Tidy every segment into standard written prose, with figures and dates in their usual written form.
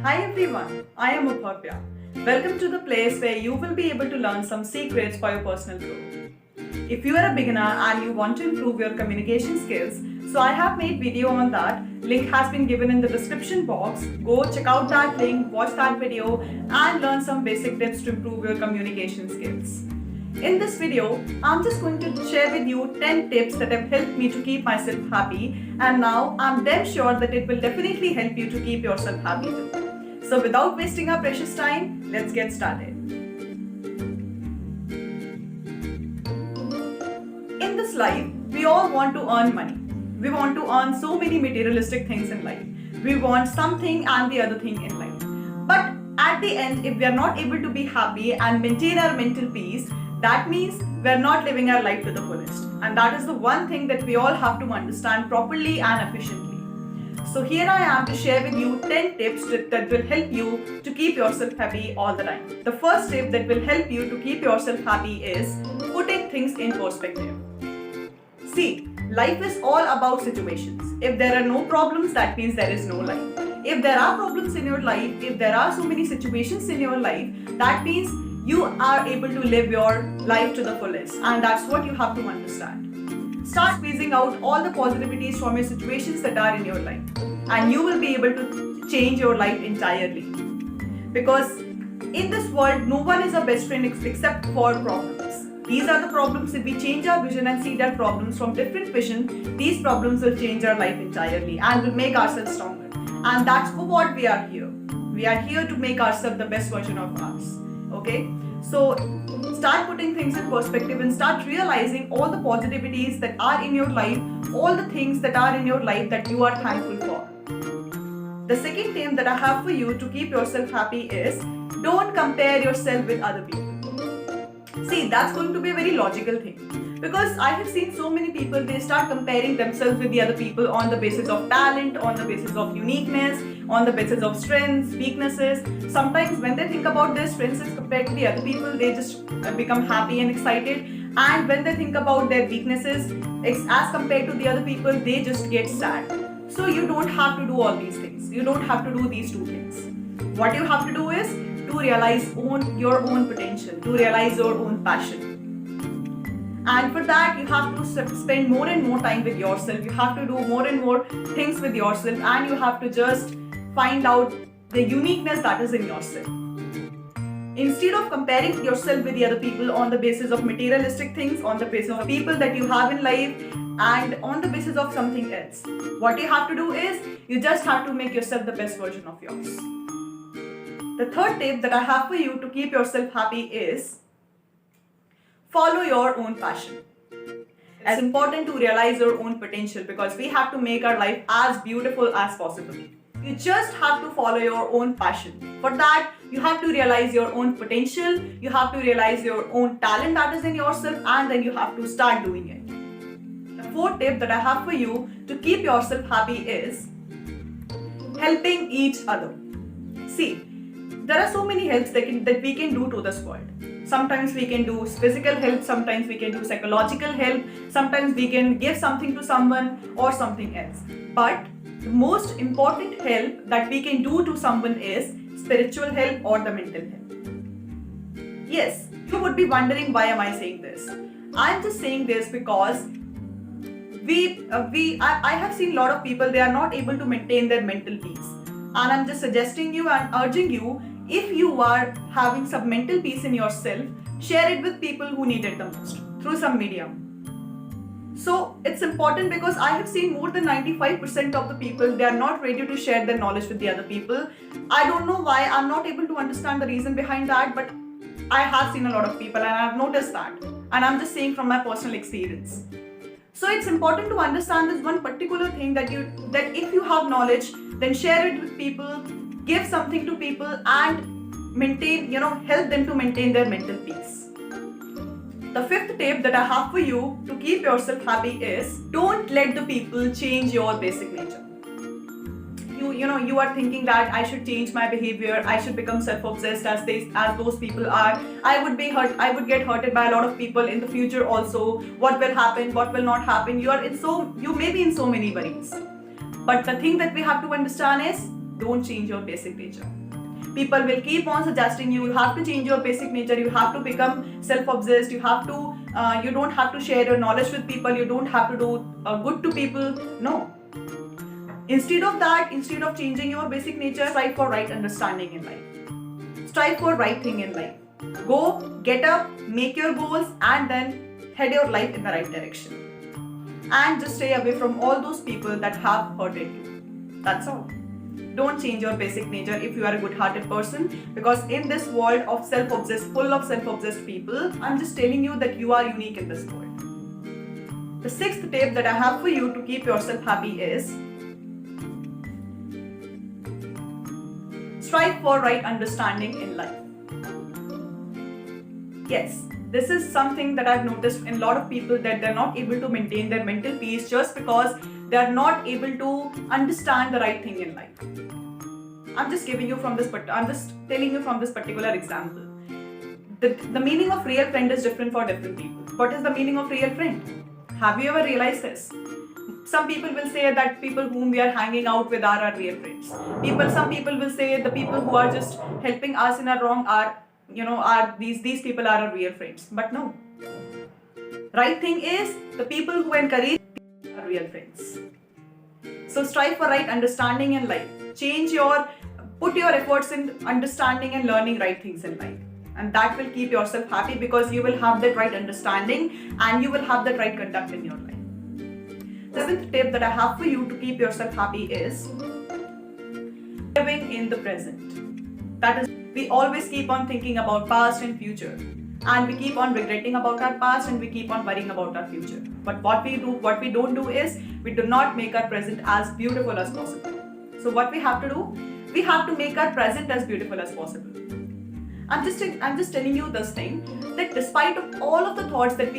Hi everyone, I am Uphavya. Welcome to the place where you will be able to learn some secrets for your personal growth. If you are a beginner and you want to improve your communication skills, so I have made video on that. Link has been given in the description box. Go check out that link, watch that video and learn some basic tips to improve your communication skills. In this video, I'm just going to share with you 10 tips that have helped me to keep myself happy, and now I'm damn sure that it will definitely help you to keep yourself happy too. So without wasting our precious time, let's get started. In this life, we all want to earn money. We want to earn so many materialistic things in life. We want something and the other thing in life. But at the end, if we are not able to be happy and maintain our mental peace, that means we are not living our life to the fullest. And that is the one thing that we all have to understand properly and efficiently. So here I am to share with you 10 tips that will help you to keep yourself happy all the time. The first tip that will help you to keep yourself happy is putting things in perspective. See, life is all about situations. If there are no problems, that means there is no life. If there are problems in your life, if there are so many situations in your life, that means you are able to live your life to the fullest, and that's what you have to understand. Start squeezing out all the positivities from your situations that are in your life, and you will be able to change your life entirely. Because in this world, no one is our best friend except for problems. These are the problems. If we change our vision and see that problems from different vision, these problems will change our life entirely and will make ourselves stronger. And that's for what we are here. We are here to make ourselves the best version of us. Okay, so start putting things in perspective and start realizing all the positivities that are in your life, all the things that are in your life that you are thankful for. The second tip that I have for you to keep yourself happy is don't compare yourself with other people. See, that's going to be a very logical thing, because I have seen so many people, they start comparing themselves with the other people on the basis of talent, on the basis of uniqueness, on the basis of strengths, weaknesses. Sometimes when they think about their strengths as compared to the other people, they just become happy and excited. And when they think about their weaknesses as compared to the other people, they just get sad. So you don't have to do all these things. You don't have to do these two things. What you have to do is to realize your own potential, to realize your own passion. And for that, you have to spend more and more time with yourself. You have to do more and more things with yourself, and you have to just find out the uniqueness that is in yourself. Instead of comparing yourself with the other people on the basis of materialistic things, on the basis of people that you have in life, and on the basis of something else, what you have to do is you just have to make yourself the best version of yours. The third tip that I have for you to keep yourself happy is follow your own passion. It's important to realize your own potential, because we have to make our life as beautiful as possible. You just have to follow your own passion. For that, you have to realize your own potential, you have to realize your own talent that is in yourself, and then you have to start doing it. The fourth tip that I have for you to keep yourself happy is helping each other. See, there are so many helps that we can do to this world. Sometimes we can do physical help, sometimes we can do psychological help, sometimes we can give something to someone or something else. But the most important help that we can do to someone is spiritual help or the mental help. Yes, you would be wondering, why am I saying this? I'm just saying this because I have seen a lot of people, they are not able to maintain their mental peace. And I'm just suggesting you and urging you, if you are having some mental peace in yourself, share it with people who need it the most through some medium. So it's important, because I have seen more than 95% of the people, they are not ready to share their knowledge with the other people. I don't know why, I'm not able to understand the reason behind that, but I have seen a lot of people and I have noticed that. And I'm just saying from my personal experience. So it's important to understand this one particular thing, that if you have knowledge, then share it with people, give something to people, and maintain, help them to maintain their mental peace. The fifth tip that I have for you to keep yourself happy is don't let the people change your basic nature. You are thinking that I should change my behavior, I should become self-obsessed as those people are. I would get hurted by a lot of people in the future also. What will happen? What will not happen? You may be in so many worries. But the thing that we have to understand is don't change your basic nature. People will keep on suggesting you have to change your basic nature, you have to become self-obsessed, you don't have to share your knowledge with people, you don't have to do good to people. No. Instead of that, instead of changing your basic nature, strive for right understanding in life. Strive for right thing in life. Go, get up, make your goals, and then head your life in the right direction. And just stay away from all those people that have hurted you. That's all. Don't change your basic nature if you are a good-hearted person, because in this world of self-obsessed, full of self-obsessed people, I'm just telling you that you are unique in this world. The sixth tip that I have for you to keep yourself happy is strive for right understanding in life. Yes, this is something that I've noticed in a lot of people, that they're not able to maintain their mental peace just because they're not able to understand the right thing in life. I'm just telling you from this particular example. The meaning of real friend is different for different people. What is the meaning of real friend? Have you ever realized this? Some people will say that people whom we are hanging out with are our real friends. Some people will say the people who are just helping us in our wrong are these people are our real friends. But no. Right thing is, the people who encourage are real friends. So strive for right understanding in life. Put your efforts in understanding and learning right things in life. And that will keep yourself happy, because you will have that right understanding and you will have that right conduct in your life. Seventh tip that I have for you to keep yourself happy is living in the present. That is, we always keep on thinking about past and future. And we keep on regretting about our past and we keep on worrying about our future. But what we don't do is, we do not make our present as beautiful as possible. So what we have to do? We have to make our present as beautiful as possible. I'm just telling you this thing, that despite of all of the thoughts that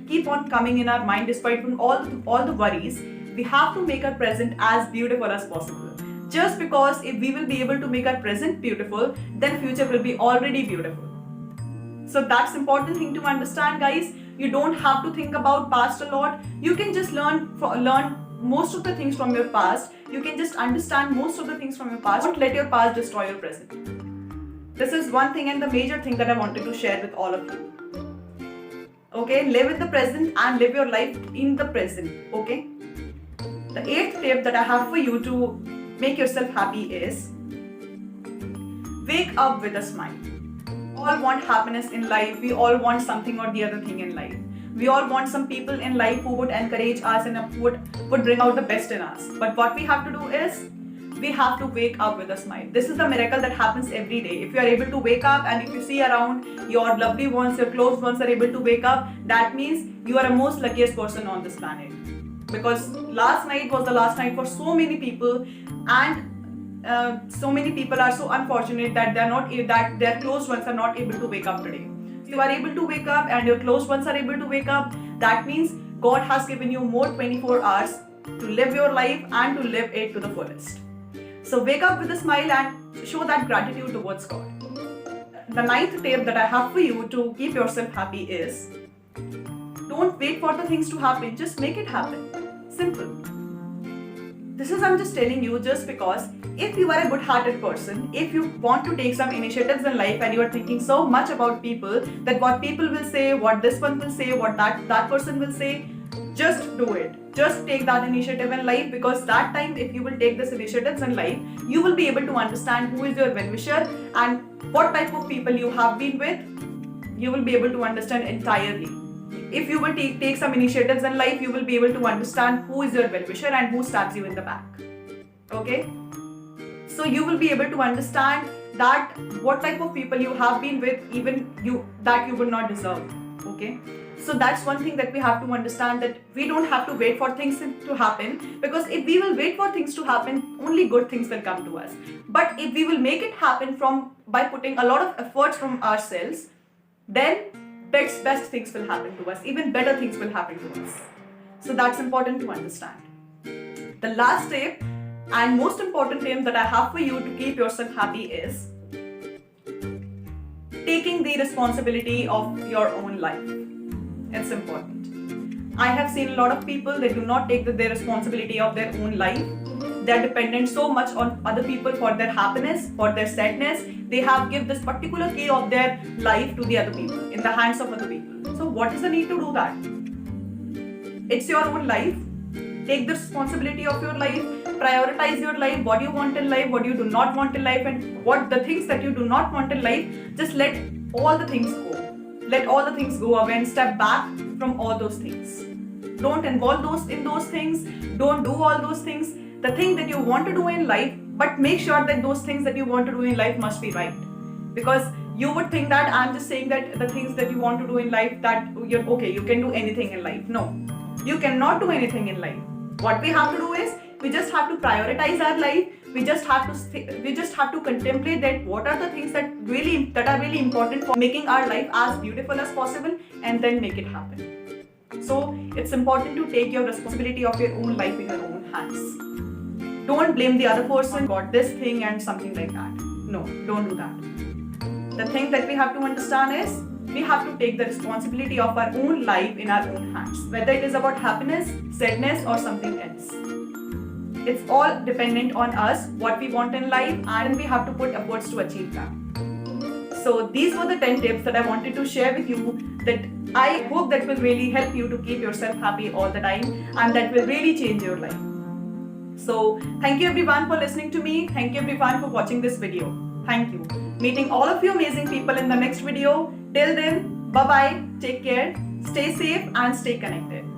keep on coming in our mind, despite all the worries, we have to make our present as beautiful as possible. Just because if we will be able to make our present beautiful, then future will be already beautiful. So that's important thing to understand, guys. You don't have to think about past a lot. You can just learn most of the things from your past. You can just understand most of the things from your past. Don't let your past destroy your present. This is one thing and the major thing that I wanted to share with all of you. Okay, live in the present and live your life in the present. Okay. The eighth tip that I have for you to make yourself happy is wake up with a smile. We all want happiness in life. We all want something or the other thing in life. We all want some people in life who would encourage us and would bring out the best in us. But what we have to do is, we have to wake up with a smile. This is the miracle that happens every day. If you are able to wake up, and if you see around your lovely ones, your close ones are able to wake up, that means you are the most luckiest person on this planet. Because last night was the last night for so many people, and so many people are so unfortunate that their close ones are not able to wake up today. If you are able to wake up and your close ones are able to wake up, that means God has given you more 24 hours to live your life and to live it to the fullest. So wake up with a smile and show that gratitude towards God. The ninth tip that I have for you to keep yourself happy is, don't wait for the things to happen, just make it happen. Simple. I'm just telling you just because if you are a good-hearted person, if you want to take some initiatives in life and you are thinking so much about people, that what people will say, what this one will say, what that person will say, just do it. Just take that initiative in life, because that time if you will take this initiatives in life, you will be able to understand who is your well-wisher and what type of people you have been with. You will be able to understand entirely. If you will take some initiatives in life, you will be able to understand who is your well-wisher and who stabs you in the back. Okay? So you will be able to understand that what type of people you have been with, even that you will not deserve. Okay? So that's one thing that we have to understand, that we don't have to wait for things to happen, because if we will wait for things to happen, only good things will come to us. But if we will make it happen by putting a lot of efforts from ourselves, then best things will happen to us. Even better things will happen to us. So that's important to understand. The last tip and most important tip that I have for you to keep yourself happy is taking the responsibility of your own life. It's important. I have seen a lot of people, they do not take the responsibility of their own life. they're dependent so much on other people for their happiness, for their sadness. They have give this particular key of their life to the other people, in the hands of other people. So what is the need to do that? It's your own life. Take the responsibility of your life. Prioritize your life. What you want in life, what you do not want in life, and what the things that you do not want in life. Just let all the things go. Let all the things go away and step back from all those things. Don't involve in those things. Don't do all those things. The thing that you want to do in life, but make sure that those things that you want to do in life must be right. Because you would think that I'm just saying that the things that you want to do in life, that you're okay, you can do anything in life. No, you cannot do anything in life. What we have to do is, we just have to prioritize our life. We just have to contemplate that what are the things that are really important for making our life as beautiful as possible, and then make it happen. So it's important to take your responsibility of your own life in your own hands. Don't blame the other person, got this thing and something like that. No, don't do that. The thing that we have to understand is, we have to take the responsibility of our own life in our own hands, whether it is about happiness, sadness, or something else. It's all dependent on us, what we want in life, and we have to put efforts to achieve that. So these were the 10 tips that I wanted to share with you, that I hope that will really help you to keep yourself happy all the time, and that will really change your life. So thank you everyone for listening to me. Thank you everyone for watching this video. Thank you. Meeting all of you amazing people in the next video. Till then, bye-bye, take care, stay safe and stay connected.